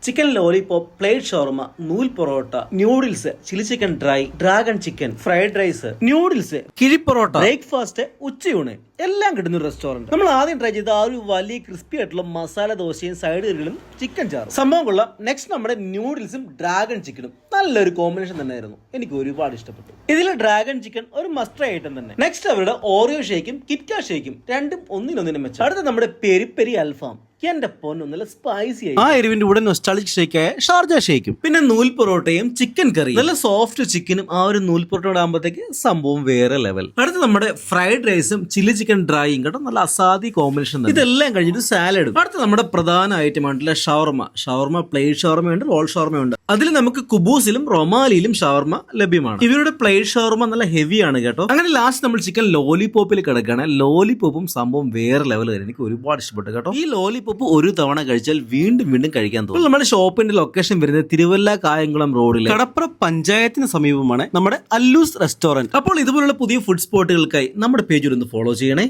Chicken lollipop, plate shawarma, നൂൽ parotta, noodles, chilli chicken dry, dragon chicken, fried rice, noodles, കിഴി parotta, breakfast, ഉച്ചയൂണ് എല്ലാം കിട്ടുന്ന ഒരു റെസ്റ്റോറന്റ്. നമ്മൾ ആദ്യം ട്രൈ ചെയ്ത ആ ഒരു വലിയ ക്രിസ്പി ആയിട്ടുള്ള മസാല ദോശയും സൈഡ് കറികളും ചിക്കൻ ചാറും സംഭവം കൊള്ളാം. നെക്സ്റ്റ് നമ്മുടെ ന്യൂഡിൽസും ഡ്രാഗൺ ചിക്കനും നല്ലൊരു കോമ്പിനേഷൻ തന്നെയായിരുന്നു. എനിക്ക് ഒരുപാട് ഇഷ്ടപ്പെട്ടു. ഇതിലെ ഡ്രാഗൺ ചിക്കൻ ഒരു മസ്റ്റ് ഐറ്റം തന്നെ. നെക്സ്റ്റ് അവരുടെ ഓറിയോ ഷേക്കും കിറ്റ്കാ ഷേക്കും രണ്ടും ഒന്നിനൊന്നിനും മെച്ചം. അടുത്ത നമ്മുടെ പെരി പെരി അൽഫാം, എന്റെ പൊന്നൊന്നല്ല സ്പൈസി ആയി. ആ എരിവിന്റെ കൂടെ നൊസ്റ്റാൾജിക് ഷേക്കായ ഷാർജ ഷേക്കും, പിന്നെ നൂൽ പൊറോട്ടയും ചിക്കൻ കറിയും, നല്ല സോഫ്റ്റ് ചിക്കനും ആ ഒരു നൂൽ പൊറോട്ട ആകുമ്പോഴത്തേക്ക് സംഭവം വേറെ ലെവൽ. അടുത്ത് നമ്മുടെ ഫ്രൈഡ് റൈസും ചില്ലി ചിക്കൻ ഡ്രൈയും കേട്ടോ, നല്ല അസാധി കോമ്പിനേഷൻ. ഇതെല്ലാം കഴിഞ്ഞിട്ട് സാലഡും. അടുത്ത് നമ്മുടെ പ്രധാന ഐറ്റം ആയിട്ടുള്ള ഷവർമ പ്ലേറ്റ് ഷവർമയുണ്ട്, റോൾ ഷവർമയുണ്ട്. അതിൽ നമുക്ക് കുബൂസിലും റൊമാലിയിലും ഷവർമ ലഭ്യമാണ്. ഇവരുടെ പ്ലേറ്റ് ഷവർമ നല്ല ഹെവി ആണ് കേട്ടോ. അങ്ങനെ ലാസ്റ്റ് നമ്മൾ ചിക്കൻ ലോലിപോപ്പിൽ കിടക്കുകയാണ്. ലോലിപോപ്പും സംഭവം വേറെ ലെവൽ വരെ എനിക്ക് ഒരുപാട് ഇഷ്ടപ്പെട്ടു കേട്ടോ. ഈ ലോലിപോപ്പ് ഒരു തവണ കഴിച്ചാൽ വീണ്ടും വീണ്ടും കഴിക്കാൻ തോന്നും. നമ്മുടെ ഷോപ്പിന്റെ ലൊക്കേഷൻ വരുന്നത് തിരുവല്ല കായംകുളം റോഡിൽ കടപ്ര പഞ്ചായത്തിന് സമീപമാണ് നമ്മുടെ അല്ലൂസ് റെസ്റ്റോറന്റ്. അപ്പോൾ ഇതുപോലുള്ള പുതിയ ഫുഡ് സ്പോട്ടുകൾക്കായി നമ്മുടെ പേജ് ഒന്ന് ഫോളോ ചെയ്യണേ.